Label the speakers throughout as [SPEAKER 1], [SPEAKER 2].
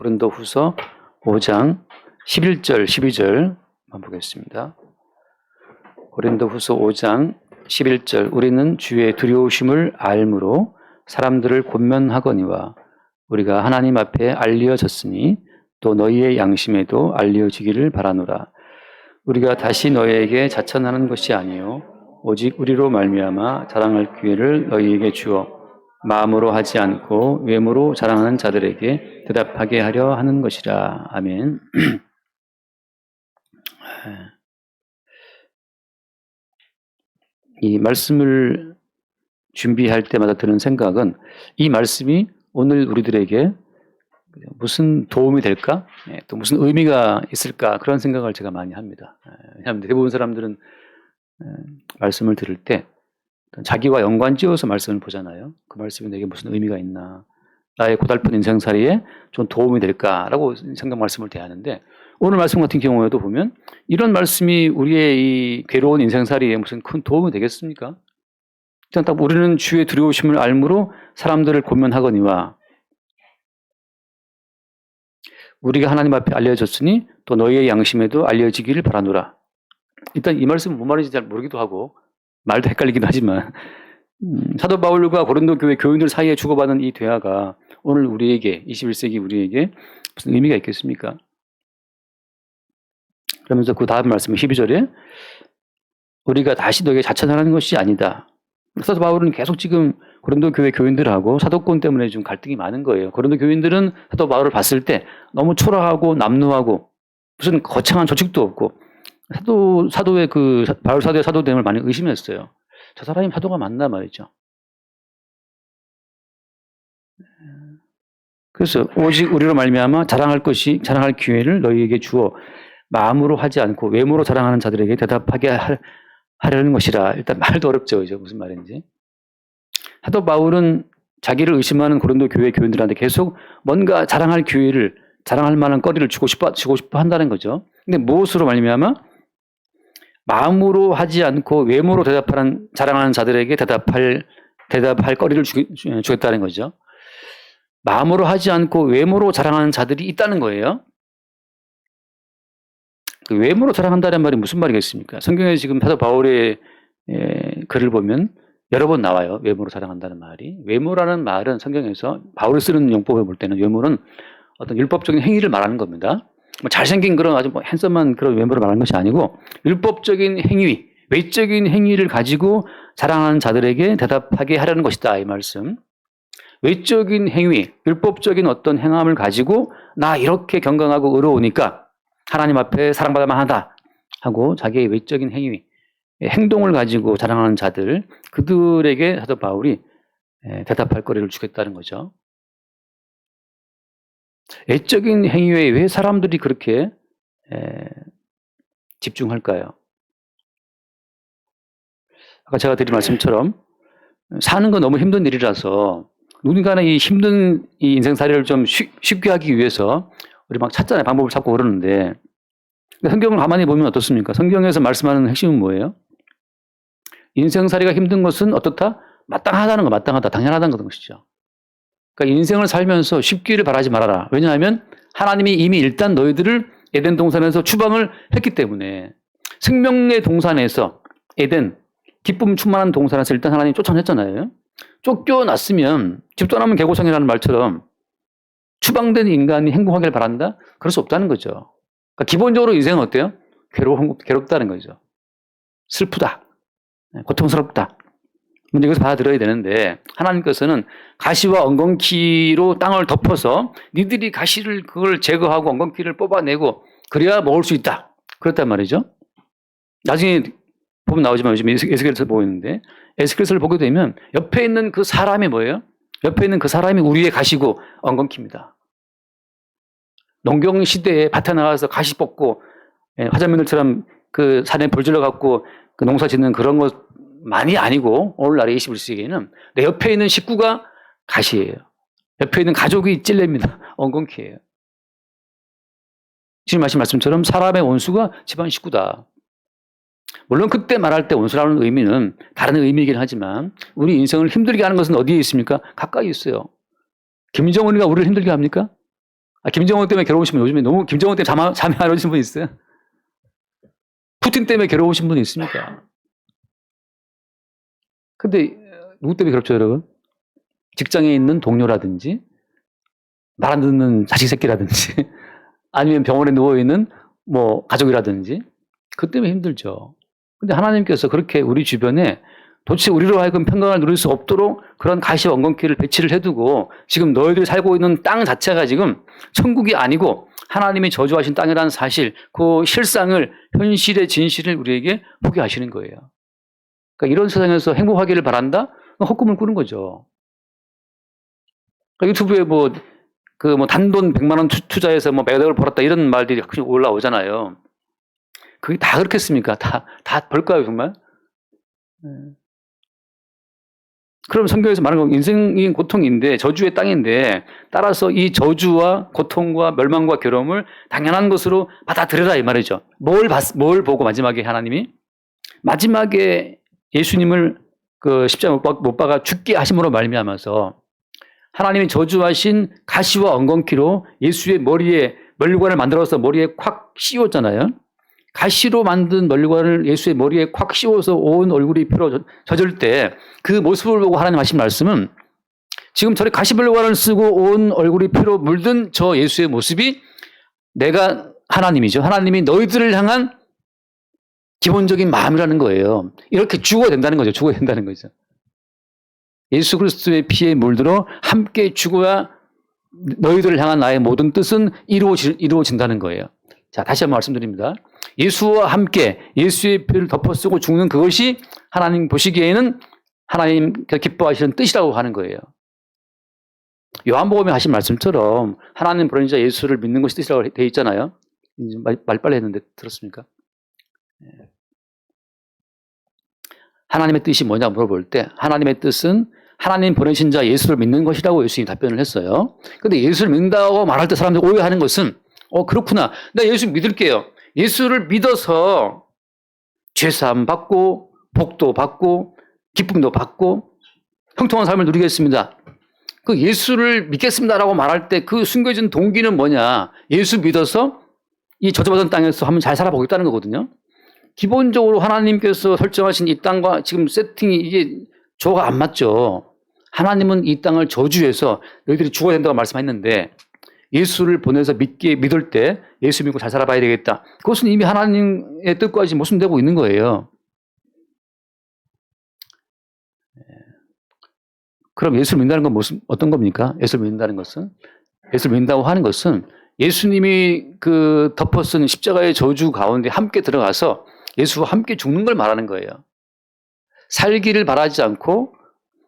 [SPEAKER 1] 고린도후서 5장 11절 12절만 보겠습니다. 고린도후서 5장 11절 우리는 주의 두려우심을 알므로 사람들을 권면하거니와 우리가 하나님 앞에 알려졌으니 또 너희의 양심에도 알려지기를 바라노라. 우리가 다시 너희에게 자천하는 것이 아니요 오직 우리로 말미암아 자랑할 기회를 너희에게 주어 마음으로 하지 않고 외모로 자랑하는 자들에게 대답하게 하려 하는 것이라. 아멘. 이 말씀을 준비할 때마다 드는 생각은 이 말씀이 오늘 우리들에게 무슨 도움이 될까? 또 무슨 의미가 있을까? 그런 생각을 제가 많이 합니다. 왜냐하면 대부분 사람들은 말씀을 들을 때 자기와 연관지어서 말씀을 보잖아요. 그 말씀이 내게 무슨 의미가 있나? 나의 고달픈 인생살이에 좀 도움이 될까라고 생각 말씀을 대하는데 오늘 말씀 같은 경우에도 보면 이런 말씀이 우리의 이 괴로운 인생살이에 무슨 큰 도움이 되겠습니까? 일단 딱 우리는 주의 두려우심을 알므로 사람들을 권면하거니와 우리가 하나님 앞에 알려졌으니 또 너희의 양심에도 알려지기를 바라노라. 일단 이 말씀은 뭔 말인지 잘 모르기도 하고 말도 헷갈리기도 하지만 사도 바울과 고린도 교회 교인들 사이에 주고받은 이 대화가 오늘 우리에게 21세기 우리에게 무슨 의미가 있겠습니까? 그러면서 그 다음 말씀 12절에 우리가 다시 너에게 자천하는 것이 아니다. 사도 바울은 계속 지금 고린도 교회 교인들하고 사도권 때문에 좀 갈등이 많은 거예요. 고린도 교인들은 사도 바울을 봤을 때 너무 초라하고 남루하고 무슨 거창한 조직도 없고 사도의 그 바울 사도의 사도됨을 많이 의심했어요. 저 사람이 사도가 맞나 말이죠. 그래서 오직 우리로 말미암아 자랑할 기회를 너희에게 주어 마음으로 하지 않고 외모로 자랑하는 자들에게 대답하게 하려는 것이라. 일단 말도 어렵죠, 그죠? 무슨 말인지. 사도 바울은 자기를 의심하는 고린도 교회 교인들한테 계속 뭔가 자랑할 만한 거리를 주고 싶어 한다는 거죠. 근데 무엇으로 말미암아? 마음으로 하지 않고 외모로 자랑하는 자들에게 대답할 거리를 주겠다는 거죠. 마음으로 하지 않고 외모로 자랑하는 자들이 있다는 거예요. 그 외모로 자랑한다는 말이 무슨 말이겠습니까? 성경에 지금 사도 바울의 글을 보면 여러 번 나와요. 외모로 자랑한다는 말이. 외모라는 말은 성경에서 바울이 쓰는 용법을 볼 때는 외모는 어떤 율법적인 행위를 말하는 겁니다. 잘생긴 그런 아주 핸섬한 그런 외모를 말하는 것이 아니고 율법적인 행위, 외적인 행위를 가지고 자랑하는 자들에게 대답하게 하려는 것이다. 이 말씀. 외적인 행위, 율법적인 어떤 행함을 가지고 나 이렇게 경건하고 의로우니까 하나님 앞에 사랑받을 만하다 하고 자기의 외적인 행위, 행동을 가지고 자랑하는 자들, 그들에게 사도 바울이 대답할 거리를 주겠다는 거죠. 외적인 행위에 왜 사람들이 그렇게 집중할까요? 아까 제가 드린 말씀처럼 사는 건 너무 힘든 일이라서 누군가는 이 힘든 이 인생살이를 좀 쉽게 하기 위해서 우리 막 찾잖아요. 방법을 찾고 그러는데 성경을 가만히 보면 어떻습니까? 성경에서 말씀하는 핵심은 뭐예요? 인생살이가 힘든 것은 어떻다? 마땅하다는 거, 마땅하다, 당연하다는 것이죠. 그러니까 인생을 살면서 쉽기를 바라지 말아라. 왜냐하면 하나님이 이미 일단 너희들을 에덴 동산에서 추방을 했기 때문에 생명의 동산에서 에덴, 기쁨 충만한 동산에서 일단 하나님이 쫓아냈잖아요. 쫓겨났으면 집 떠나면 개고생이라는 말처럼 추방된 인간이 행복하길 바란다? 그럴 수 없다는 거죠. 그러니까 기본적으로 인생은 어때요? 괴롭다는 거죠. 슬프다. 고통스럽다. 먼저 이것을 받아들여야 되는데 하나님께서는 가시와 엉겅퀴로 땅을 덮어서 니들이 그걸 제거하고 엉겅퀴를 뽑아내고 그래야 먹을 수 있다. 그렇단 말이죠. 나중에 보면 나오지만 요즘 에스겔서를 보고 있는데 에스겔서를 보게 되면 옆에 있는 그 사람이 뭐예요? 옆에 있는 그 사람이 우리의 가시고 엉겅퀴입니다. 농경 시대에 밭에 나가서 가시 뽑고 화자민들처럼 그 산에 불질러 갖고 그 농사 짓는 그런 것만이 아니고 오늘날의 21세기에는 내 옆에 있는 식구가 가시예요. 옆에 있는 가족이 찔레입니다. 엉겅퀴예요. 지금 하신 말씀처럼 사람의 원수가 집안 식구다. 물론 그때 말할 때 원수라는 의미는 다른 의미이긴 하지만 우리 인생을 힘들게 하는 것은 어디에 있습니까? 가까이 있어요. 김정은이가 우리를 힘들게 합니까? 김정은 때문에 괴로우신 분 요즘에 너무 김정은 때문에 잠이 안 오신 분 있어요? 푸틴 때문에 괴로우신 분이 있습니까? 근데 누구 때문에 괴롭죠, 여러분? 직장에 있는 동료라든지 말 안 듣는 자식 새끼라든지 아니면 병원에 누워있는 뭐 가족이라든지 그 때문에 힘들죠. 근데 하나님께서 그렇게 우리 주변에 도대체 우리로 하여금 평강을 누릴 수 없도록 그런 가시와 엉겅퀴를 배치를 해두고 지금 너희들이 살고 있는 땅 자체가 지금 천국이 아니고 하나님이 저주하신 땅이라는 사실, 그 실상을, 현실의 진실을 우리에게 보게 하시는 거예요. 그러니까 이런 세상에서 행복하기를 바란다? 헛꿈을 꾸는 거죠. 그러니까 유튜브에 단돈 100만 원 투자해서 매덕을 벌었다 이런 말들이 가끔씩 올라오잖아요. 그게 다 그렇겠습니까? 다 벌까요, 정말? 그럼 성경에서 말하는 건 인생이 고통인데, 저주의 땅인데, 따라서 이 저주와 고통과 멸망과 괴로움을 당연한 것으로 받아들여라, 이 말이죠. 뭘 보고 마지막에 하나님이? 마지막에 예수님을 그 십자가 못 박아 죽게 하심으로 말미암아서 하나님이 저주하신 가시와 엉겅퀴로 예수의 머리에 면류관을 만들어서 머리에 콱 씌웠잖아요. 가시로 만든 면류관을 예수의 머리에 콱 씌워서 온 얼굴이 피로 젖을 때 그 모습을 보고 하나님 하신 말씀은 지금 저리 가시 면류관을 쓰고 온 얼굴이 피로 물든 저 예수의 모습이 내가 하나님이죠. 하나님이 너희들을 향한 기본적인 마음이라는 거예요. 이렇게 죽어야 된다는 거죠. 죽어야 된다는 거죠. 예수 그리스도의 피에 물들어 함께 죽어야 너희들을 향한 나의 모든 뜻은 이루어진다는 거예요. 자, 다시 한번 말씀드립니다. 예수와 함께 예수의 피를 덮어쓰고 죽는 그것이 하나님 보시기에는 하나님 기뻐하시는 뜻이라고 하는 거예요. 요한복음에 하신 말씀처럼 하나님 보내신 자 예수를 믿는 것이 뜻이라고 되어 있잖아요. 말 빨리 했는데 들었습니까? 하나님의 뜻이 뭐냐 물어볼 때 하나님의 뜻은 하나님 보내신 자 예수를 믿는 것이라고 예수님이 답변을 했어요. 그런데 예수를 믿는다고 말할 때 사람들이 오해하는 것은 그렇구나. 나 예수 믿을게요. 예수를 믿어서 죄사함 받고 복도 받고 기쁨도 받고 형통한 삶을 누리겠습니다. 그 예수를 믿겠습니다라고 말할 때 그 숨겨진 동기는 뭐냐. 예수 믿어서 이 저주받은 땅에서 한번 잘 살아보겠다는 거거든요. 기본적으로 하나님께서 설정하신 이 땅과 지금 세팅이 이게 조화가 안 맞죠. 하나님은 이 땅을 저주해서 너희들이 죽어야 된다고 말씀했는데 예수를 보내서 믿을 때 예수 믿고 잘 살아봐야 되겠다. 그것은 이미 하나님의 뜻과 지금 모순되고 있는 거예요. 그럼 예수를 믿는다는 건 어떤 겁니까? 예수를 믿는다는 것은? 예수를 믿는다고 하는 것은 예수님이 그 덮어쓴 십자가의 저주 가운데 함께 들어가서 예수와 함께 죽는 걸 말하는 거예요. 살기를 바라지 않고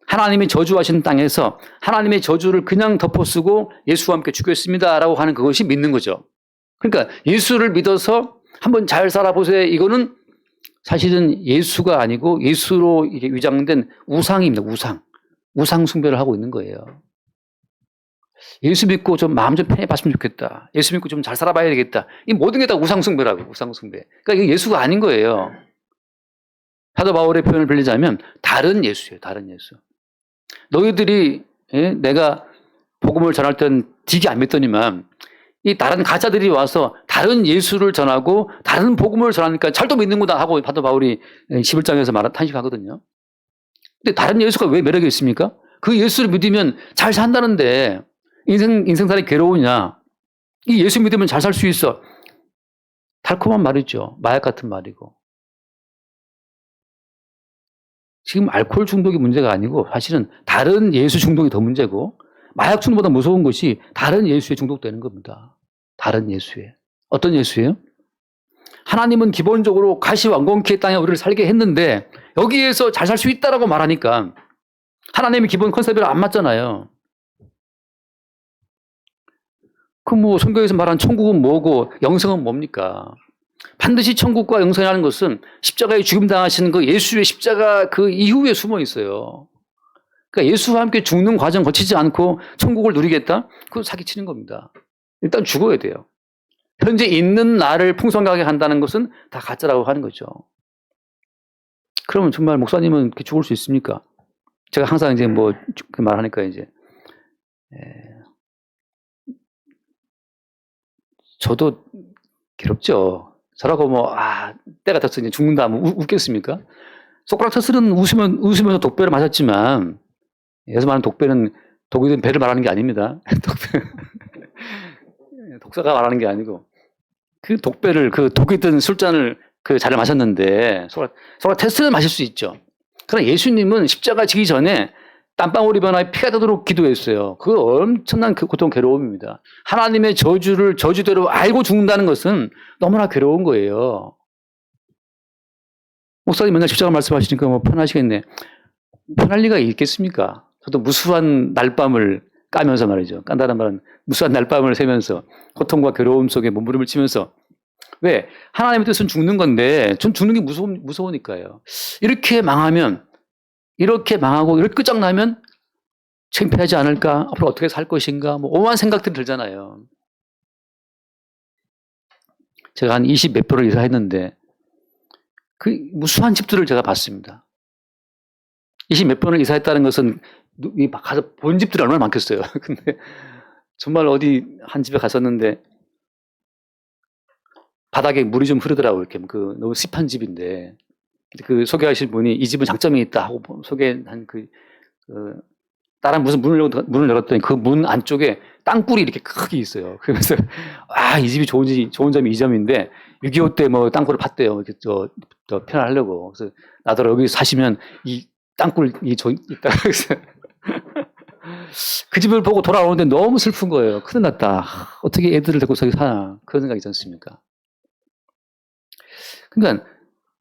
[SPEAKER 1] 하나님이 저주하신 땅에서 하나님의 저주를 그냥 덮어쓰고 예수와 함께 죽겠습니다라고 하는 그것이 믿는 거죠. 그러니까 예수를 믿어서 한번 잘 살아보세요. 이거는 사실은 예수가 아니고 예수로 이게 위장된 우상입니다. 우상 숭배를 하고 있는 거예요. 예수 믿고 좀 마음 좀 편히 봤으면 좋겠다. 예수 믿고 좀 잘 살아봐야 되겠다. 이 모든 게 다 우상 숭배라고, 우상 숭배. 그러니까 이게 예수가 아닌 거예요. 사도 바울의 표현을 빌리자면 다른 예수예요. 다른 예수. 너희들이 내가 복음을 전할 때는 되게 안 믿더니만 이 다른 가짜들이 와서 다른 예수를 전하고 다른 복음을 전하니까 잘도 믿는구나 하고 사도 바울이 11장에서 탄식하거든요. 근데 다른 예수가 왜 매력이 있습니까? 그 예수를 믿으면 잘 산다는데 인생살이 괴로우냐? 이 예수 믿으면 잘 살 수 있어. 달콤한 말이죠. 마약 같은 말이고. 지금 알코올 중독이 문제가 아니고 사실은 다른 예수 중독이 더 문제고 마약 중독보다 무서운 것이 다른 예수에 중독되는 겁니다. 다른 예수에. 어떤 예수예요? 하나님은 기본적으로 가시와 엉겅퀴의 땅에 우리를 살게 했는데 여기에서 잘 살 수 있다라고 말하니까 하나님의 기본 컨셉이랑 안 맞잖아요. 성경에서 말하는 천국은 뭐고 영생은 뭡니까? 반드시 천국과 영생이라는 것은 십자가에 죽임당하시는 그 예수의 십자가 그 이후에 숨어 있어요. 그러니까 예수와 함께 죽는 과정 거치지 않고 천국을 누리겠다? 그건 사기치는 겁니다. 일단 죽어야 돼요. 현재 있는 나를 풍성하게 한다는 것은 다 가짜라고 하는 거죠. 그러면 정말 목사님은 그렇게 죽을 수 있습니까? 제가 항상 이제 그 말하니까 이제 저도 괴롭죠. 저라고 때가 됐어 이제 죽는다 웃겠습니까? 소크라테스는 웃으면서 독배를 마셨지만, 여기서 말하는 독배는 독이 든 배를 말하는 게 아닙니다. 독사가 말하는 게 아니고, 그 독배를, 그 독이 든 술잔을 그 잔을 마셨는데, 소크라테스는 마실 수 있죠. 그러나 예수님은 십자가 지기 전에 땀방울이 변하여 피가 되도록 기도했어요. 그 엄청난 고통, 괴로움입니다. 하나님의 저주를 저주대로 알고 죽는다는 것은 너무나 괴로운 거예요. 목사님 맨날 십자가 말씀하시니까 편하시겠네. 편할 리가 있겠습니까? 저도 무수한 날밤을 까면서 말이죠. 깐다는 말은 무수한 날밤을 새면서 고통과 괴로움 속에 몸부림을 치면서, 왜? 하나님의 뜻은 죽는 건데 전 죽는 게 무서우니까요. 이렇게 망하고 이렇게 끝장나면 창피하지 않을까? 앞으로 어떻게 살 것인가? 오만 생각들이 들잖아요. 제가 한 20 몇 표를 이사했는데 그 무수한 집들을 제가 봤습니다. 20 몇 번을 이사했다는 것은 가서 본 집들이 얼마나 많겠어요. 근데 정말 어디 한 집에 갔었는데 바닥에 물이 좀 흐르더라고요. 이렇게 너무 습한 집인데 그 소개하신 분이 이 집은 장점이 있다 하고 소개한 다른 무슨 문을 열었더니 그 문 안쪽에 땅굴이 이렇게 크게 있어요. 그래서 이 집이 좋은 점이 이 점인데 6.25 때 땅굴을 팠대요. 이렇게 더 편하려고. 그래서 나더러 여기 사시면 이 땅굴이 있다. 그래서 그 집을 보고 돌아오는데 너무 슬픈 거예요. 큰일 났다. 어떻게 애들을 데리고 저기 사나. 그런 생각이 있지 않습니까? 그러니까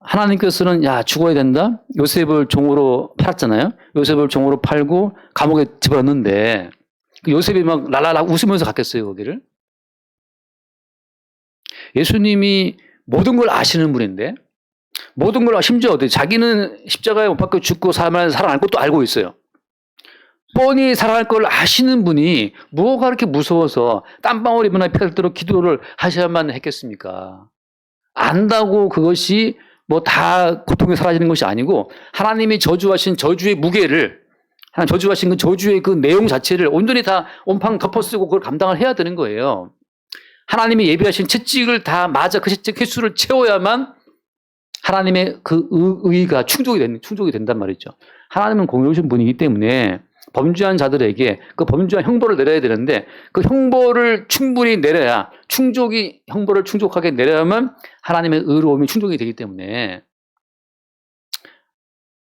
[SPEAKER 1] 하나님께서는 죽어야 된다. 요셉을 종으로 팔았잖아요. 요셉을 종으로 팔고 감옥에 집어넣는데 요셉이 막 랄랄라 웃으면서 갔겠어요, 거기를. 예수님이 모든 걸 아시는 분인데, 모든 걸 심지어 자기는 십자가에 못 박혀 죽고 살아날 것도 알고 있어요. 뻔히 살아날 걸 아시는 분이 뭐가 그렇게 무서워서 땀방울이 변화 피가 되도록 기도를 하셔야만 했겠습니까? 안다고 그것이 다 고통이 사라지는 것이 아니고, 하나님이 저주하신 저주의 무게를, 저주하신 그 저주의 그 내용 자체를 온전히 다 온팡 덮어쓰고 그걸 감당을 해야 되는 거예요. 하나님이 예비하신 채찍을 다 맞아 그 채찍 횟수를 채워야만 하나님의 그 의가 충족이 된단 말이죠. 하나님은 공의로우신 분이기 때문에 범죄한 자들에게 그 범죄한 형벌을 내려야 되는데, 그 형벌을 충분히 내려야, 형벌을 충족하게 내려야만 하나님의 의로움이 충족이 되기 때문에,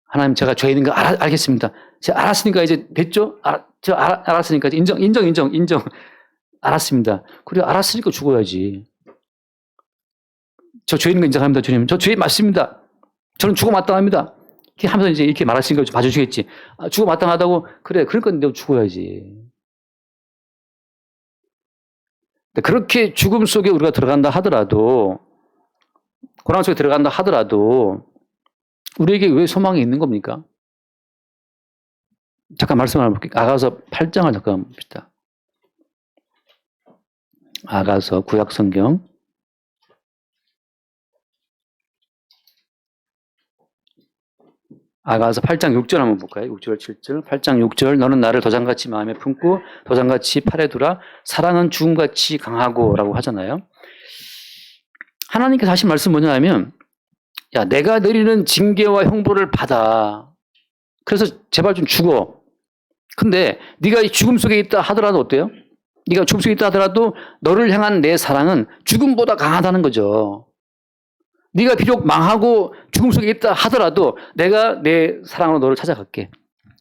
[SPEAKER 1] 하나님 제가 죄인인 거 알겠습니다. 제가 알았으니까 이제 됐죠? 제가 알았으니까 이제 인정. 알았습니다. 그래, 알았으니까 죽어야지. 저 죄인인 거 인정합니다, 주님. 저 죄인 맞습니다. 저는 죽어 마땅합니다. 이렇게 하면서 이제 이렇게 말하시니까 좀 봐주시겠지. 죽어 마땅하다고? 그래, 그러니까 내가 죽어야지. 그렇게 죽음 속에 우리가 들어간다 하더라도, 고난 속에 들어간다 하더라도, 우리에게 왜 소망이 있는 겁니까? 잠깐 말씀 하나 볼게요. 아가서 8장을 잠깐 봅시다. 아가서 구약성경. 아가서 8장 6절 한번 볼까요? 6절, 7절. 8장 6절. 너는 나를 도장같이 마음에 품고 도장같이 팔에 두라. 사랑은 죽음같이 강하고 라고 하잖아요. 하나님께서 하신 말씀 뭐냐면, 내가 내리는 징계와 형벌을 받아. 그래서 제발 좀 죽어. 근데 네가 이 죽음 속에 있다 하더라도 어때요? 네가 죽음 속에 있다 하더라도 너를 향한 내 사랑은 죽음보다 강하다는 거죠. 네가 비록 망하고 죽음 속에 있다 하더라도 내가 내 사랑으로 너를 찾아갈게.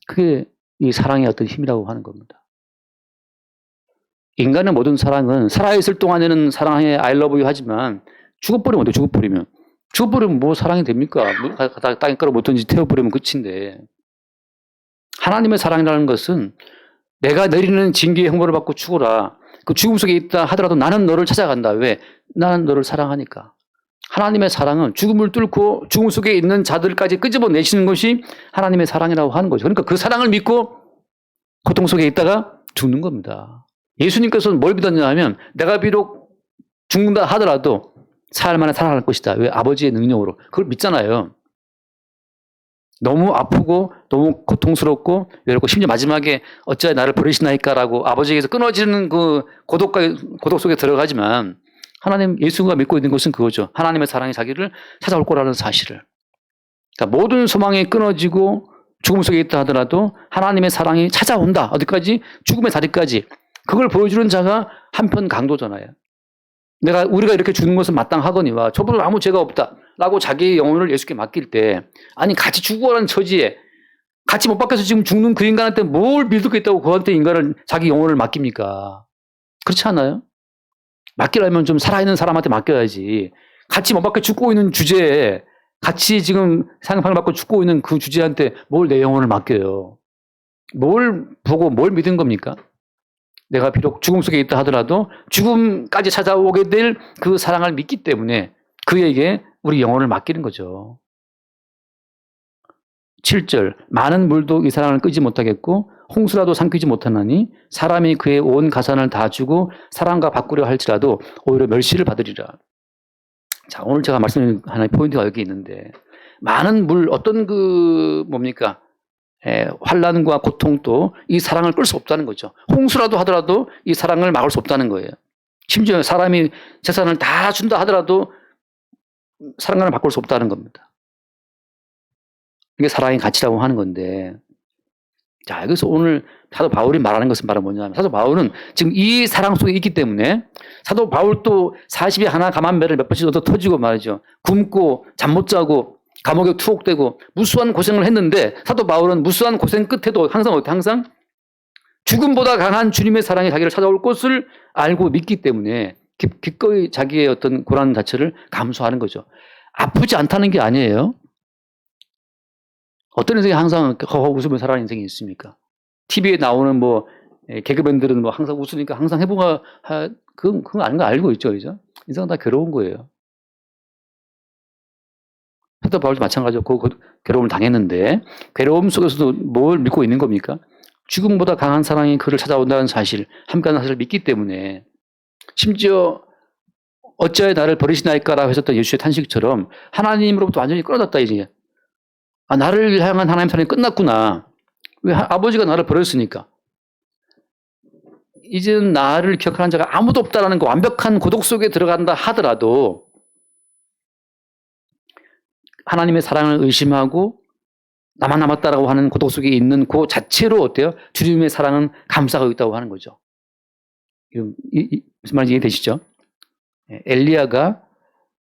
[SPEAKER 1] 그게 이 사랑의 어떤 힘이라고 하는 겁니다. 인간의 모든 사랑은 살아있을 동안에는 사랑해 I love you 하지만 죽어버리면 어때요? 죽어버리면 뭐 사랑이 됩니까? 땅에 깔아 못 던지 태워버리면 끝인데, 하나님의 사랑이라는 것은 내가 내리는 징계의 형벌을 받고 죽어라. 그 죽음 속에 있다 하더라도 나는 너를 찾아간다. 왜? 나는 너를 사랑하니까. 하나님의 사랑은 죽음을 뚫고 죽음 속에 있는 자들까지 끄집어내시는 것이 하나님의 사랑이라고 하는 거죠. 그러니까 그 사랑을 믿고 고통 속에 있다가 죽는 겁니다. 예수님께서는 뭘 믿었냐 하면, 내가 비록 죽는다 하더라도 사흘 만에 살아날 것이다. 왜? 아버지의 능력으로. 그걸 믿잖아요. 너무 아프고 너무 고통스럽고 외롭고 심지어 마지막에 어찌하여 나를 버리시나이까라고 아버지에게서 끊어지는 그 고독 속에 들어가지만, 하나님, 예수가 믿고 있는 것은 그거죠. 하나님의 사랑이 자기를 찾아올 거라는 사실을. 그러니까 모든 소망이 끊어지고 죽음 속에 있다 하더라도 하나님의 사랑이 찾아온다. 어디까지? 죽음의 다리까지. 그걸 보여주는 자가 한편 강도잖아요. 우리가 이렇게 죽는 것은 마땅하거니와 저분은 아무 죄가 없다. 라고 자기의 영혼을 예수께 맡길 때, 아니, 같이 죽어가는 처지에, 같이 못 박혀서 지금 죽는 그 인간한테 뭘 믿겠다고 그한테 인간을, 자기 영혼을 맡깁니까? 그렇지 않아요? 맡기려면 좀 살아있는 사람한테 맡겨야지. 같이 못 박혀 죽고 있는 주제에, 같이 지금 상판을 받고 죽고 있는 그 주제한테 뭘 내 영혼을 맡겨요? 뭘 보고 뭘 믿은 겁니까? 내가 비록 죽음 속에 있다 하더라도 죽음까지 찾아오게 될 그 사랑을 믿기 때문에 그에게 우리 영혼을 맡기는 거죠. 7절, 많은 물도 이 사랑을 끄지 못하겠고 홍수라도 삼키지 못하나니 사람이 그의 온 가산을 다 주고 사랑과 바꾸려 할지라도 오히려 멸시를 받으리라. 자, 오늘 제가 말씀드린 하나의 포인트가 여기 있는데, 많은 물, 어떤 뭡니까? 환난과 고통도 이 사랑을 끌 수 없다는 거죠. 홍수라도 하더라도 이 사랑을 막을 수 없다는 거예요. 심지어 사람이 재산을 다 준다 하더라도 사랑을 바꿀 수 없다는 겁니다. 이게 사랑의 가치라고 하는 건데, 자, 여기서 오늘 사도 바울이 말하는 것은 바로 뭐냐면, 사도 바울은 지금 이 사랑 속에 있기 때문에, 사도 바울도 40에 하나 감한 배를 몇 번씩 얻어 터지고 말이죠. 굶고 잠 못 자고 감옥에 투옥되고 무수한 고생을 했는데, 사도 바울은 무수한 고생 끝에도 항상 죽음보다 강한 주님의 사랑이 자기를 찾아올 것을 알고 믿기 때문에 기꺼이 자기의 어떤 고난 자체를 감수하는 거죠. 아프지 않다는 게 아니에요. 어떤 인생이 항상 허허 웃으며 살아가는 인생이 있습니까? TV에 나오는 개그맨들은 항상 웃으니까 항상 그건 아닌 거 알고 있죠, 그죠? 인생은 다 괴로운 거예요. 사도 바울도 마찬가지로 그 괴로움을 당했는데, 괴로움 속에서도 뭘 믿고 있는 겁니까? 죽음보다 강한 사랑이 그를 찾아온다는 사실, 함께하는 사실을 믿기 때문에, 심지어 어찌하여 나를 버리시나이까라고 하셨던 예수의 탄식처럼 하나님으로부터 완전히 끊어졌다 이제. 나를 향한 하나님의 사랑이 끝났구나. 왜? 아버지가 나를 버렸으니까. 이제는 나를 기억하는 자가 아무도 없다라는 그 완벽한 고독 속에 들어간다 하더라도 하나님의 사랑을 의심하고 나만 남았다라고 하는 고독 속에 있는 그 자체로 어때요? 주님의 사랑은 감싸고 있다고 하는 거죠. 무슨 말인지 이해되시죠? 엘리야가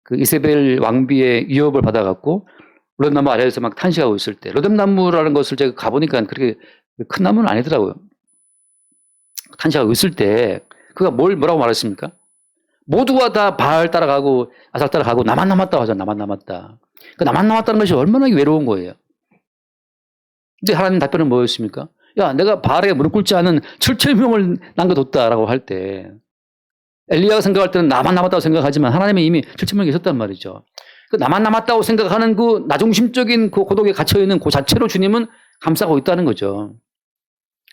[SPEAKER 1] 그 이세벨 왕비의 위협을 받아갖고 로뎀나무 아래에서 막 탄식하고 있을 때, 로뎀나무라는 것을 제가 가보니까 그렇게 큰 나무는 아니더라고요. 탄식하고 있을 때 그가 뭐라고 말했습니까? 모두가 다 바알 따라가고 아살 따라가고 나만 남았다고 하잖아. 나만 남았다. 그 나만 남았다는 것이 얼마나 외로운 거예요. 근데 하나님 답변은 뭐였습니까? 야, 내가 바알에게 무릎 꿇지 않은 7,000명을 남겨뒀다라고 할 때, 엘리야가 생각할 때는 나만 남았다고 생각하지만 하나님이 이미 7,000명이 있었단 말이죠. 그 나만 남았다고 생각하는 그 나중심적인 그 고독에 갇혀있는 그 자체로 주님은 감싸고 있다는 거죠.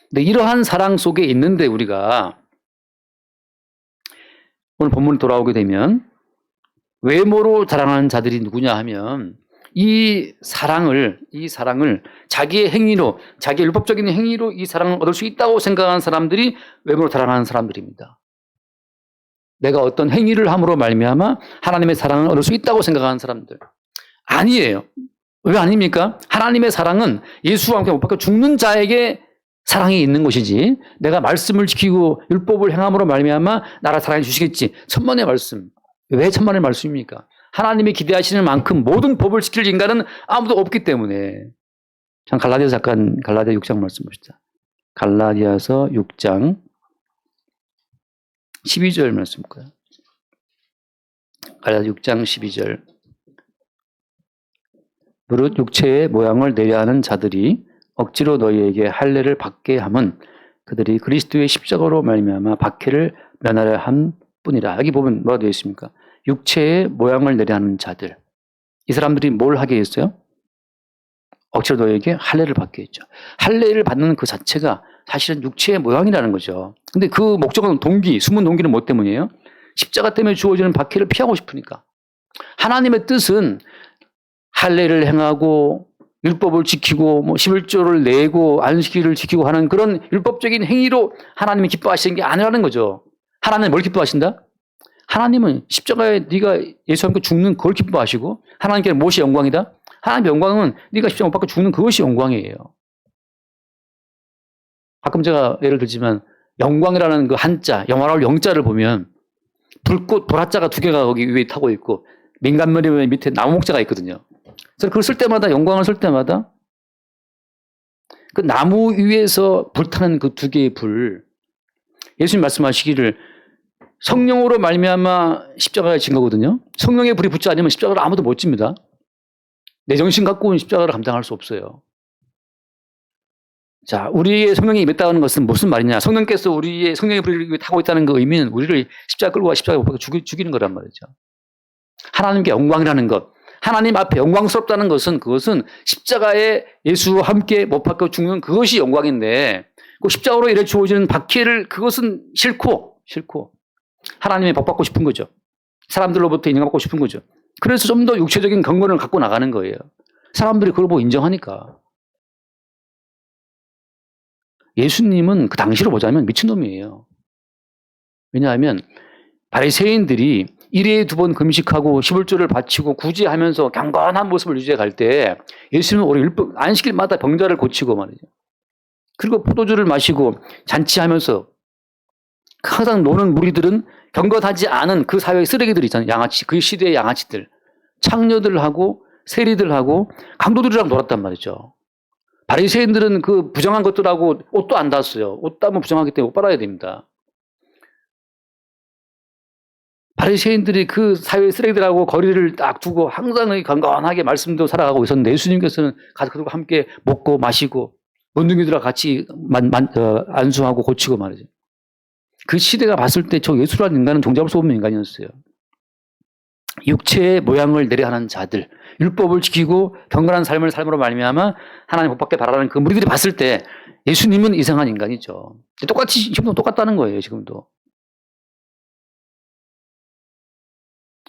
[SPEAKER 1] 근데 이러한 사랑 속에 있는데 우리가 오늘 본문에 돌아오게 되면 외모로 자랑하는 자들이 누구냐 하면 이 사랑을 자기의 행위로, 자기의 율법적인 행위로 이 사랑을 얻을 수 있다고 생각하는 사람들이 외모로 자랑하는 사람들입니다. 내가 어떤 행위를 함으로 말미암아 하나님의 사랑을 얻을 수 있다고 생각하는 사람들. 아니에요. 왜 아닙니까? 하나님의 사랑은 예수와 함께 못 박혀 죽는 자에게 사랑이 있는 것이지, 내가 말씀을 지키고 율법을 행함으로 말미암아 나를 사랑해 주시겠지. 천만의 말씀. 왜 천만의 말씀입니까? 하나님이 기대하시는 만큼 모든 법을 지킬 인간은 아무도 없기 때문에. 참 갈라디아 6장 말씀 봅시다. 갈라디아서 6장 12절 말씀 볼까요? 갈라디아 6장 12절. 무릇 육체의 모양을 내려하는 자들이 억지로 너희에게 할례를 받게 함은 그들이 그리스도의 십자가로 말미암아 박해를 면하려 한 뿐이라. 여기 보면 뭐가 되어 있습니까? 육체의 모양을 내려하는 자들. 이 사람들이 뭘 하게 했어요? 억지로 너희에게 할례를 받게 했죠. 할례를 받는 그 자체가 사실은 육체의 모양이라는 거죠. 근데 그 목적은 숨은 동기는 뭐 때문이에요? 십자가 때문에 주어지는 박해를 피하고 싶으니까. 하나님의 뜻은 할례를 행하고 율법을 지키고 11조를 내고 안식일을 지키고 하는 그런 율법적인 행위로 하나님이 기뻐하시는 게 아니라는 거죠. 하나님은 뭘 기뻐하신다? 하나님은 십자가에 네가 예수와 함께 죽는 그걸 기뻐하시고 하나님께 무엇이 영광이다? 하나님의 영광은 네가 십자가 못 박혀 죽는 그것이 영광이에요. 가끔 제가 예를 들지만 영광이라는 그 한자, 영화로울 영자를 보면 불꽃, 보랏자가 두 개가 거기 위에 타고 있고 민간머리 밑에 나무 목자가 있거든요. 그래서 그걸 쓸 때마다 영광을 쓸 때마다 그 나무 위에서 불타는 그 두 개의 불, 예수님 말씀하시기를 성령으로 말미암아 십자가에 진 거거든요. 성령의 불이 붙지 않으면 십자가를 아무도 못 집니다. 내 정신 갖고는 십자가를 감당할 수 없어요. 자, 우리의 성령이 임했다는 것은 무슨 말이냐? 성령께서 우리의 성령의 불을 타고 있다는 그 의미는 우리를 십자가 끌고 가 십자가에 못 박혀 죽이는 거란 말이죠. 하나님께 영광이라는 것, 하나님 앞에 영광스럽다는 것은 그것은 십자가에 예수와 함께 못 박혀 죽는 그것이 영광인데 그 십자가로 이래 주어지는 박해를 그것은 싫고 하나님의 복 받고 싶은 거죠. 사람들로부터 인정받고 싶은 거죠. 그래서 좀 더 육체적인 경건을 갖고 나가는 거예요. 사람들이 그걸 보고 인정하니까. 예수님은 그 당시로 보자면 미친놈이에요. 왜냐하면 바리새인들이 일회에 2번 금식하고 11조를 바치고 구제하면서 경건한 모습을 유지해 갈 때 예수님은 오히려 안식일마다 병자를 고치고 말이죠. 그리고 포도주를 마시고 잔치하면서 항상 노는 무리들은 경건하지 않은 그 사회의 쓰레기들 있잖아요. 양아치, 그 시대의 양아치들. 창녀들하고 세리들하고 강도들이랑 놀았단 말이죠. 바리새인들은 그 부정한 것들하고 옷도 안 닿았어요. 옷 닿으면 부정하기 때문에 옷 빨아야 됩니다. 바리새인들이 그 사회 쓰레기들하고 거리를 딱 두고 항상 건강하게 말씀도 살아가고 있었는데 예수님께서는 가족들과 함께 먹고 마시고 원둥이들과 같이 안수하고 고치고 말이죠. 그 시대가 봤을 때 저 예수라는 인간은 종잡을 수 없는 인간이었어요. 육체의 모양을 내려하는 자들, 율법을 지키고 경건한 삶을 삶으로 말미암아 하나님 복 받게 바라는 그 무리들이 봤을 때 예수님은 이상한 인간이죠. 똑같이 지금도 똑같다는 거예요. 지금도.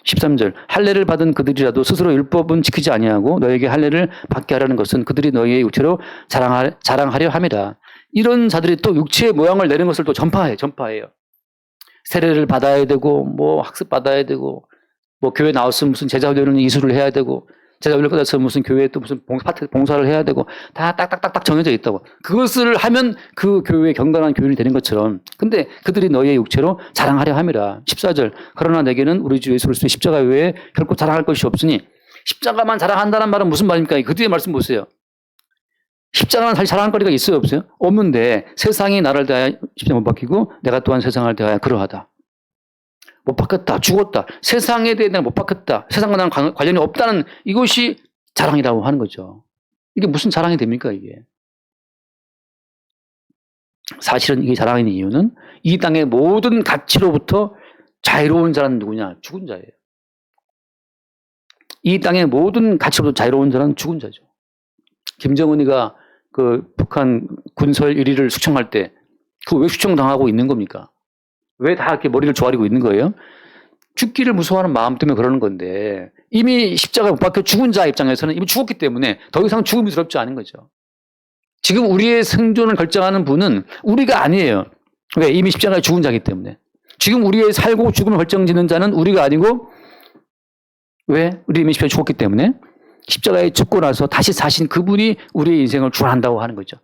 [SPEAKER 1] 13절 할례를 받은 그들이라도 스스로 율법은 지키지 아니하고 너에게 할례를 받게 하라는 것은 그들이 너희의 육체로 자랑하려 함이라. 이런 자들이 또 육체의 모양을 내는 것을 또 전파해요. 세례를 받아야 되고 뭐 학습 받아야 되고 뭐 교회 나왔으면 무슨 제자 훈련을 이수를 해야 되고 제자 훈련 끝나서 무슨 교회에 또 무슨 봉사를 해야 되고 다 딱딱딱딱 정해져 있다고. 그것을 하면 그 교회의 경건한 교인이 되는 것처럼. 근데 그들이 너희의 육체로 자랑하려 함이라. 14절 그러나 내게는 우리 주 예수 그리스도의 십자가 외에 결코 자랑할 것이 없으니 십자가만 자랑한다는 말은 무슨 말입니까? 그 뒤에 말씀 보세요. 십자가는 사실 자랑할 거리가 있어요 없어요? 없는데 세상이 나를 대하여 십자가 못 박히고 내가 또한 세상을 대하여 그러하다. 못 박혔다. 죽었다. 세상에 대해 내가 못 박혔다. 세상과 나는 관련이 없다는 이것이 자랑이라고 하는 거죠. 이게 무슨 자랑이 됩니까 이게? 사실은 이게 자랑인 이유는 이 땅의 모든 가치로부터 자유로운 자는 누구냐? 죽은 자예요. 이 땅의 모든 가치로부터 자유로운 자는 죽은 자죠. 김정은이가 그 북한 군설 1위를 숙청할 때 그 왜 숙청당하고 있는 겁니까? 왜 다 이렇게 머리를 조아리고 있는 거예요? 죽기를 무서워하는 마음 때문에 그러는 건데 이미 십자가에 못 박혀 죽은 자 입장에서는 이미 죽었기 때문에 더 이상 죽음이 두렵지 않은 거죠. 지금 우리의 생존을 결정하는 분은 우리가 아니에요. 왜? 이미 십자가에 죽은 자이기 때문에. 지금 우리의 살고 죽음을 결정짓는 자는 우리가 아니고 왜? 우리 이미 십자가에 죽었기 때문에 십자가에 죽고 나서 다시 사신 그분이 우리의 인생을 주관한다고 하는 거죠.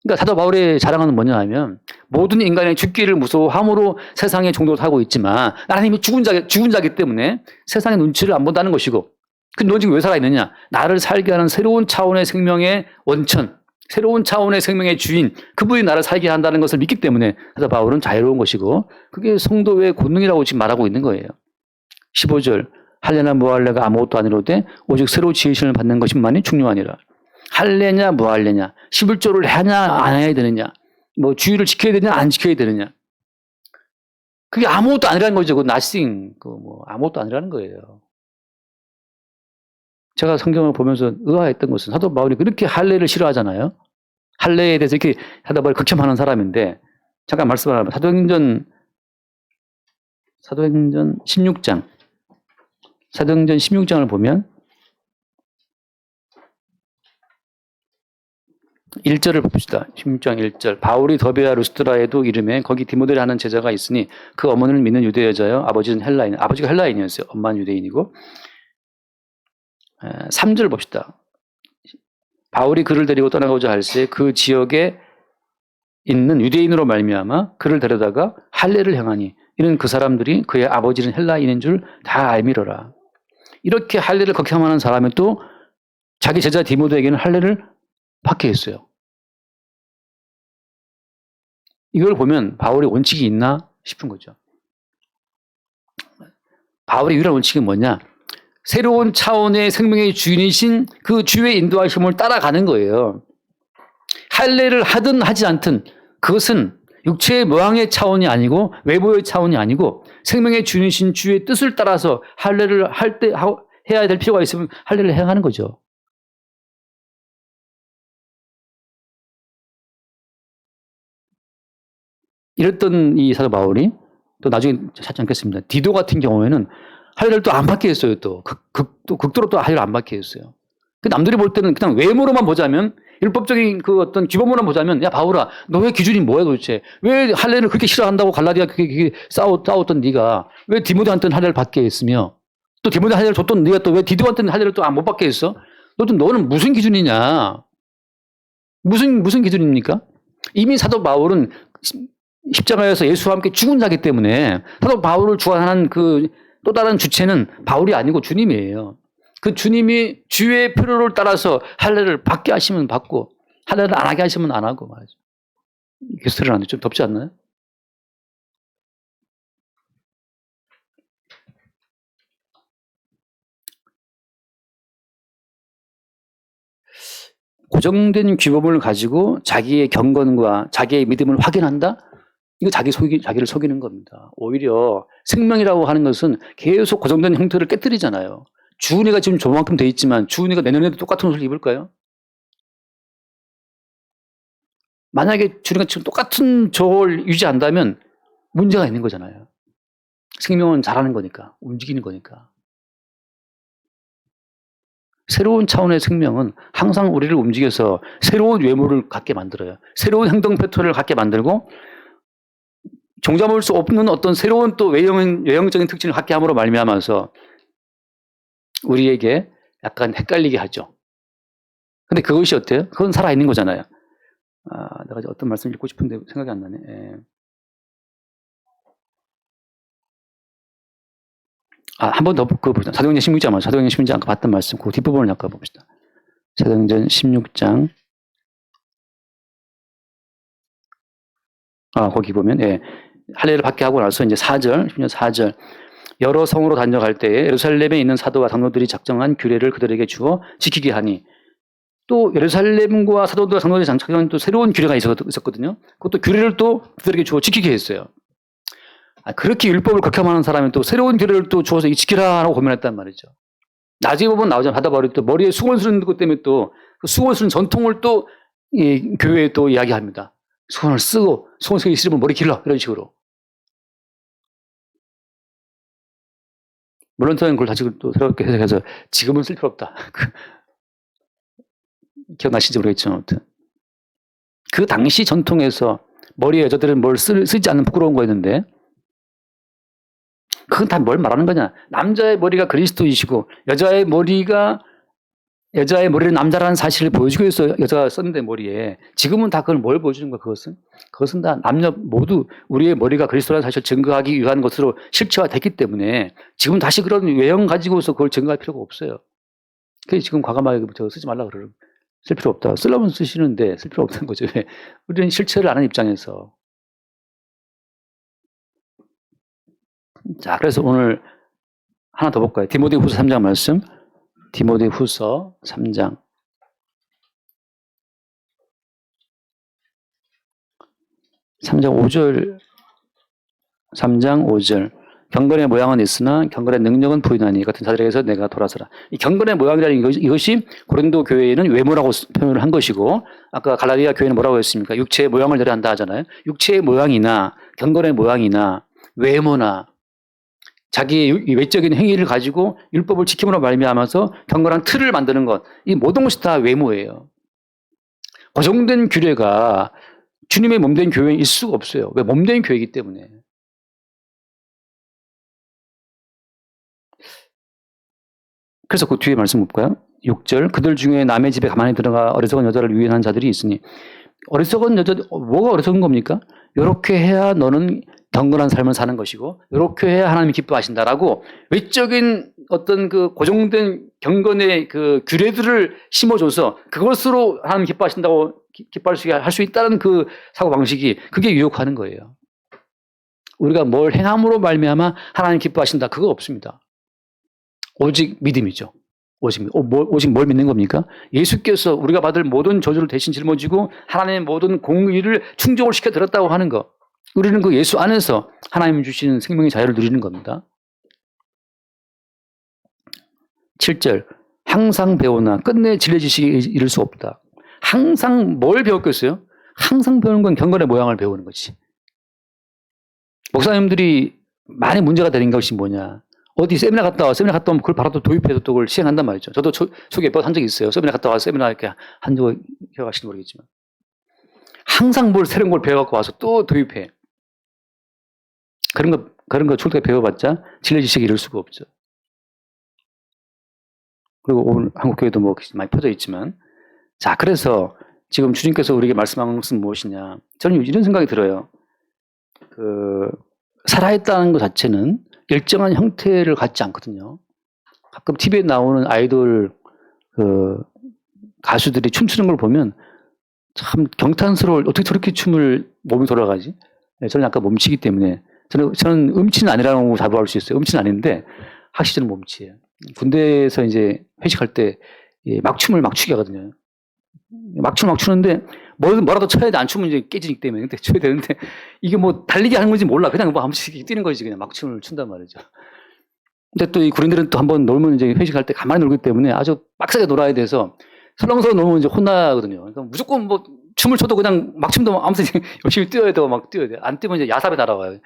[SPEAKER 1] 그러니까 사도 바울의 자랑은 뭐냐 하면 모든 인간의 죽기를 무서워함으로 세상의 종도를 살고 있지만 나는 이미 죽은 자이기 때문에 세상의 눈치를 안 본다는 것이고 근데 넌 지금 왜 살아있느냐? 나를 살게 하는 새로운 차원의 생명의 원천, 새로운 차원의 생명의 주인 그분이 나를 살게 한다는 것을 믿기 때문에 사도 바울은 자유로운 것이고 그게 성도의 권능이라고 지금 말하고 있는 거예요. 15절 할례나 무할례가 아무것도 아니로되 오직 새로 지으심을 받는 것만이 중요하니라. 할례냐 무할례냐 11조를 해야 안 해야 되느냐 뭐 주의를 지켜야 되느냐 안 지켜야 되느냐 그게 아무것도 아니라는 거죠. 그 nothing 뭐 아무것도 아니라는 거예요. 제가 성경을 보면서 의아했던 것은 사도 바울이 그렇게 할례를 싫어하잖아요. 할례에 대해서 이렇게 사도 바울이 극혐하는 사람인데 잠깐 말씀을 하면 사도행전 16장을 보면 1절을 봅시다. 16장 1절. 바울이 더베아 루스드라에도 이름에 거기 디모데를 하는 제자가 있으니 그 어머니를 믿는 유대 여자여 아버지는 헬라인. 아버지가 헬라인이었어요. 엄마는 유대인이고. 3절 봅시다. 바울이 그를 데리고 떠나고자 할새 그 지역에 있는 유대인으로 말미암아 그를 데려다가 할례를 행하니 이는 그 사람들이 그의 아버지는 헬라인인 줄 다 알미러라. 이렇게 할례를 걱정하는 사람이 또 자기 제자 디모데에게는 할례를 받게 했어요. 이걸 보면 바울이 원칙이 있나 싶은 거죠. 바울의 유일한 원칙은 뭐냐? 새로운 차원의 생명의 주인이신 그 주의 인도하심을 따라가는 거예요. 할례를 하든 하지 않든 그것은 육체의 모양의 차원이 아니고 외부의 차원이 아니고 생명의 주인이신 주의 뜻을 따라서 할례를 할 때 해야 될 필요가 있으면 할례를 행하는 거죠. 이랬던 이 사도 바울이 또 나중에 찾지 않겠습니다. 디도 같은 경우에는 할례를 또 안 받게 했어요. 또 극도로 또 할례를 안 받게 했어요. 남들이 볼 때는 그냥 외모로만 보자면 율법적인 그 어떤 규범으로만 보자면 야 바울아 너 왜 기준이 뭐야 도대체 왜 할례를 그렇게 싫어한다고 갈라디아 그렇게 싸웠던 네가 왜 디모데한테는 할례를 받게 했으며 또 디모데 할례를 줬던 네가 또 왜 디도한테는 할례를 또 못 받게 했어? 너는 무슨 기준이냐? 무슨 기준입니까? 이미 사도 바울은 십자가에서 예수와 함께 죽은 자기 때문에 사도 바울을 주관하는 그 또 다른 주체는 바울이 아니고 주님이에요. 그 주님이 주의 필요를 따라서 할례를 받게 하시면 받고 할례를 안 하게 하시면 안 하고 말이죠. 게스트를 안 해. 좀 덥지 않나요? 고정된 규범을 가지고 자기의 경건과 자기의 믿음을 확인한다? 이거 자기를 속이는 겁니다. 오히려 생명이라고 하는 것은 계속 고정된 형태를 깨뜨리잖아요. 주은이가 지금 저만큼 돼 있지만 주은이가 내년에도 똑같은 옷을 입을까요? 만약에 주은이가 지금 똑같은 저걸 유지한다면 문제가 있는 거잖아요. 생명은 자라는 거니까, 움직이는 거니까. 새로운 차원의 생명은 항상 우리를 움직여서 새로운 외모를 갖게 만들어요. 새로운 행동 패턴을 갖게 만들고 종잡을 수 없는 어떤 새로운 또 외형적인 특징을 갖게 함으로 말미암아서 우리에게 약간 헷갈리게 하죠. 근데 그것이 어때요? 그건 살아있는 거잖아요. 내가 어떤 말씀 읽고 싶은데 생각이 안 나네. 한 번 더 보자. 사도행전 16장 맞아. 사도행전 16장 아까 봤던 말씀, 그 뒷부분을 아까 봅시다. 사도행전 16장. 거기 보면, 할례를 받게 하고 나서 이제 4절, 4절. 여러 성으로 다녀갈 때에 예루살렘에 있는 사도와 장로들이 작정한 규례를 그들에게 주어 지키게 하니 또 예루살렘과 사도들과 장로들이 작정한 또 새로운 규례가 있었거든요. 그것도 규례를 또 그들에게 주어 지키게 했어요. 그렇게 율법을 극혐하는 사람이 또 새로운 규례를 또 주어서 지키라고 고민했단 말이죠. 나중에 보면 나오잖아요. 바다바리 또 머리에 수건 쓰는 것 때문에 또 그 수건 쓰는 전통을 또 교회에 또 이야기합니다. 수건을 쓰고 수건 쓰기 싫으면 머리 길러 이런 식으로. 물론 저는 그걸 다시 또 새롭게 해석해서 지금은 쓸 필요 없다. 기억나시는지 모르겠지만 아무튼 그 당시 전통에서 머리에 여자들은 뭘 쓰지 않는 부끄러운 거였는데 그건 다 뭘 말하는 거냐. 남자의 머리가 그리스도이시고 여자의 머리는 남자라는 사실을 보여주기 위해서 여자가 썼는데 머리에 지금은 다 그걸 뭘 보여주는 거야. 그것은 다 남녀 모두 우리의 머리가 그리스도라는 사실을 증거하기 위한 것으로 실체화됐기 때문에 지금 다시 그런 외형 가지고서 그걸 증거할 필요가 없어요. 그래서 지금 과감하게 저거 쓰지 말라 그러는 쓸 필요 없다. 쓰려면 쓰시는데 쓸 필요 없다는 거죠. 왜? 우리는 실체를 아는 입장에서. 자, 그래서 오늘 하나 더 볼까요? 디모데후서 3장 말씀. 디모데후서 3장. 3장 5절. 경건의 모양은 있으나 경건의 능력은 부인하니 같은 자들에게서 내가 돌아서라. 이 경건의 모양이라는 이것이 고린도 교회에는 외모라고 표현을 한 것이고 아까 갈라디아 교회는 뭐라고 했습니까? 육체의 모양을 내려한다 하잖아요. 육체의 모양이나 경건의 모양이나 외모나 자기의 외적인 행위를 가지고 율법을 지킴으로 말미암아서 경건한 틀을 만드는 것, 이 모든 것이 다 외모예요. 고정된 규례가 주님의 몸된 교회에 있을 수가 없어요. 왜? 몸된 교회이기 때문에. 그래서 그 뒤에 말씀 볼까요? 6절 그들 중에 남의 집에 가만히 들어가 어리석은 여자를 유인한 자들이 있으니 어리석은 여자 뭐가 어리석은 겁니까? 이렇게 해야 너는 경건한 삶을 사는 것이고 이렇게 해야 하나님이 기뻐하신다라고 외적인 어떤 그 고정된 경건의 그 규례들을 심어줘서 그것으로 하나님 기뻐하신다고 기뻐할 수 할 수 있다는 그 사고 방식이 그게 유혹하는 거예요. 우리가 뭘 행함으로 말미암아 하나님 기뻐하신다 그거 없습니다. 오직 믿음이죠. 오직 뭘 믿는 겁니까? 예수께서 우리가 받을 모든 저주를 대신 짊어지고 하나님의 모든 공의를 충족을 시켜드렸다고 하는 것. 우리는 그 예수 안에서 하나님이 주시는 생명의 자유를 누리는 겁니다. 7절 항상 배우나 끝내 진리 지식에 이를 수 없다. 항상 뭘 배웠겠어요? 항상 배우는 건 경건의 모양을 배우는 거지. 목사님들이 많이 문제가 되는 것이 뭐냐. 어디 세미나 갔다 오면 그걸 바로 또 도입해서 또 그걸 시행한단 말이죠. 저도 초기에 한 적이 있어요. 세미나 갔다 와서 세미나 이렇게 한 적이 기억하실지 모르겠지만. 항상 뭘 새로운 걸 배워갖고 와서 또 도입해. 그런 거 출두에 배워봤자 진리 지식에 이를 수가 없죠. 그리고 오늘 한국교회도 뭐 많이 퍼져 있지만. 자, 그래서 지금 주님께서 우리에게 말씀하는 것은 무엇이냐. 저는 이런 생각이 들어요. 살아있다는 것 자체는 일정한 형태를 갖지 않거든요. 가끔 TV에 나오는 아이돌 가수들이 춤추는 걸 보면 참 경탄스러울 어떻게 저렇게 춤을 몸이 돌아가지? 저는 약간 몸치기 때문에 저는 음치는 아니라고 자부할 수 있어요. 음치는 아닌데 확실히 저는 몸치예요. 군대에서 이제 회식할 때 막춤을 막 추게 하거든요. 막춤을 막 추는데 뭐라도 쳐야 돼. 안 추면 이제 깨지기 때문에. 근데 쳐야 되는데 이게 뭐 달리기 하는 건지 몰라. 그냥 뭐 아무렇게 뛰는 거지. 그냥 막춤을 춘단 말이죠. 근데 또 이 군인들은 또 한번 놀면 이제 회식할 때 가만히 놀기 때문에 아주 빡세게 놀아야 돼서 설렁설렁 놀면 이제 혼나거든요. 그러니까 무조건 뭐 춤을 춰도 그냥 막춤도 아무튼 열심히 뛰어야 돼. 막 뛰어야 돼. 안 뛰면 이제 야삽에 날아와요.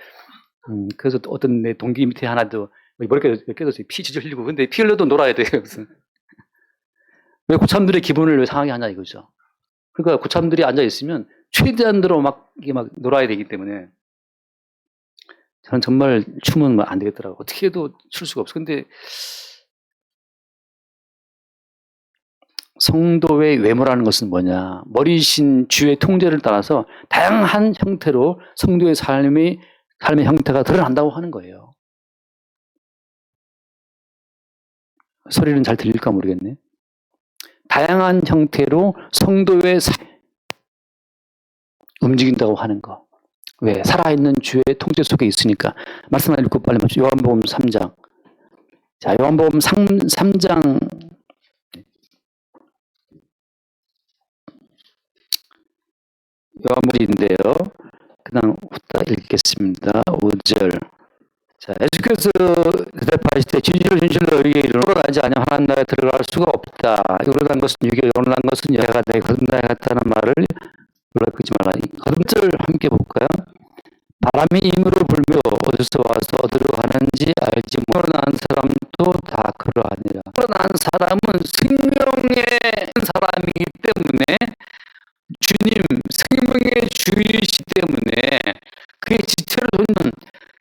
[SPEAKER 1] 그래서 또 어떤 내 동기 밑에 하나도 머리까지 깨졌어요. 피 질질 흘리고. 근데 피 흘려도 놀아야 돼요. 무슨. 왜 고참들의 기분을 왜 상하게 하냐 이거죠. 그러니까 고참들이 앉아있으면 최대한대로 막 놀아야 되기 때문에 저는 정말 춤은 안 되겠더라고요. 어떻게 해도 출 수가 없어. 근데 성도의 외모라는 것은 뭐냐. 머리신 주의 통제를 따라서 다양한 형태로 성도의 삶의 형태가 드러난다고 하는 거예요. 소리는 잘 들릴까 모르겠네. 다양한 형태로 성도의 움직인다고 하는 거. 왜? 살아있는 주의 통제 속에 있으니까. 말씀 하나 읽고 빨리 맞죠. 요한복음 3장. 자, 요한복음 3장. 요한복음인데요. 그냥 후딱 읽겠습니다. 5절. 자, 예수께서 대답하실 때 진실로 너희에게 이르노라 하지 아니하면 하나님 나라에 들어갈 수가 없다. 요란한 것은 육에 요란한 것은 여가 내 거듭나야 같다는 말을 끊지 말라. 거듭절 함께 볼까요? 바람이 임으로 불며 어디서 와서 어디로 가는지 알지 못하는 사람도 다 그러하니라. 그러한 사람은 생명의 사람이기 때문에 주님 생명의 주이시기 때문에 그의 지체를 보면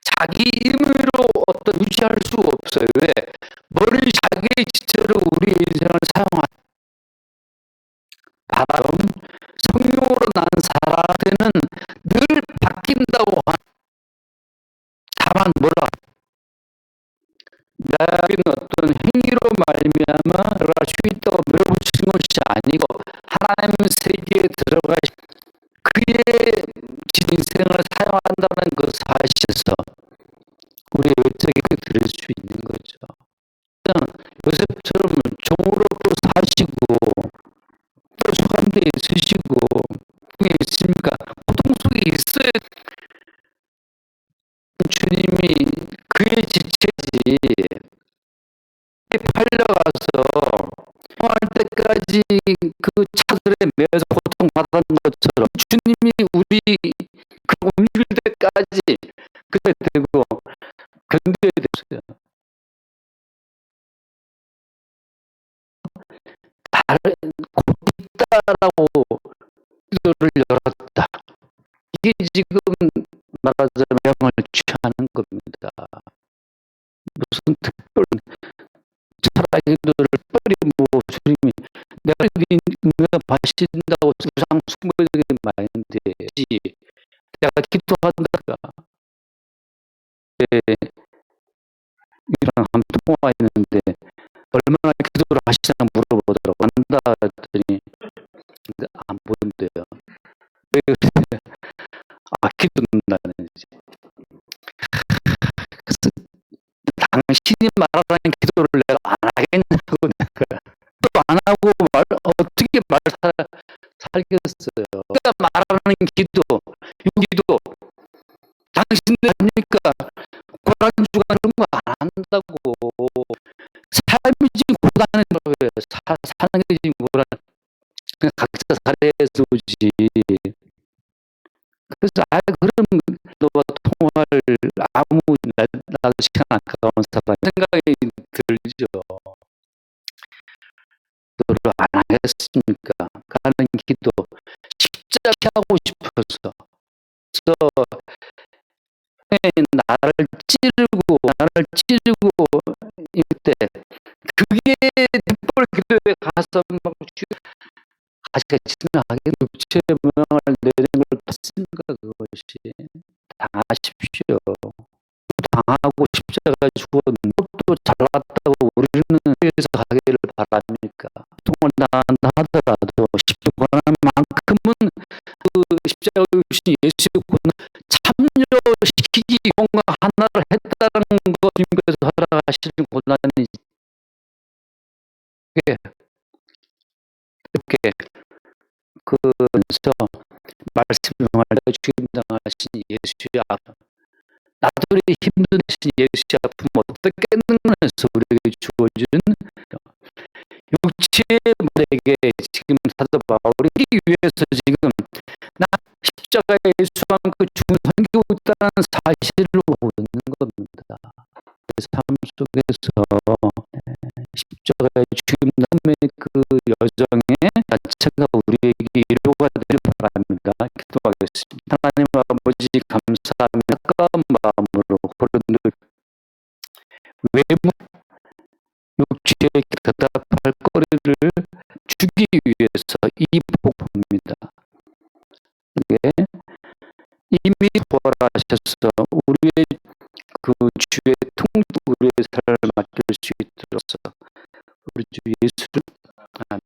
[SPEAKER 1] 자기 임의로 어떤 유지할 수 없어요. 왜? 머리 자기의 지체로 우리 인생을 사용한 바람 성령으로 난 사람한테는 늘 바뀐다고 하는. 다만 뭐라 내가 어떤 행위로 말미암아 들어갈 수 있다고 밀어붙이는 것이 아니고 하나님 세계에 들어가 그의 인생을 사용한다는 그 사실에서 우리의 외적에 들을 수 있는 거죠. 요셉처럼 종으로 또 사시고 또 수감돼 있으시고 그게 있습니까? 고통 속에 있어야 주님이 그의 지체지 팔려가서 할 때까지 그 차들에 매여서 고통받았던 것처럼 주님이 우리 그 움직일 때까지 그때 되고 견뎌야 됐어요. 곧 있다라고 이게 지금 말하자면 명을 취하는 겁니다. 무슨 특별 철학 기도를 특별히 뭐 주님이 내가 봐신다고 우상 숭배들이 많은데 내가 기도한다가 이랑 한 통화했는데 얼마나 기도를 하시나 물어보더라고. 한다 했더니 안 보인대요. 왜 그래? 기도한다는지. 그래서 당신이 말하라는 기도를 내가 안 하겠냐고 내가 또 안 하고 어떻게 살겠어요. 내가 말하는 기도, 이 기도 당신들 하니까 고난주가 그런 거 안 한다고. 삶이 지금 고난인 거예요. 사는 게 지금 고난. 그냥 각자 살아서 오지. 그래서 그럼 너와 통화를 나도 시간 아까운 사람 생각이 들죠. 너를 안 하겠습니까? 가는 기도 십자가 하고 싶어서 나를 찌르고 이때 그게 뒷벌 기도에 가서 막 가시가 지나가게 육체의 모양을 내는 걸 봤으니까 그것이 당하십시오. 당하고 십자가 죽었는 것도 잘났다고 우리는 위에서 가기를 바랍니까? 통을 당한다 하더라도 십자가만큼은 그 십자가 주신 예수의 고난 참여시키기 뭔가 하나를 했다는 것 주님께서 허락하시는 고난이 이렇게 그래서 말씀을 때 주님 당하신 예수의 아픔 나들이 힘든 예수의 아픔 어떻게 끊어내서 우리에게 주어진 육체의 우리에게 지금 사도 바울이 위해서 지금 나 십자가에 예수와 그 죽은 섬기고 있다는 사실을 보는 겁니다. 그 삶 속에서 십자가의 죽음 남의 그 여정의 자체가 우리에게 위로가 되길 바랍니다. 기도하겠습니다. 하나님 아버지 감사합니다. 가까운 마음으로 그런들 외모 육체에 대답할 거리를 주기 위해서 이 복음입니다. 이미 부활하셔서 우리의 그 주의 통치 우리의 삶을 맡길 수 있도록 우리 주 예수를 아멘.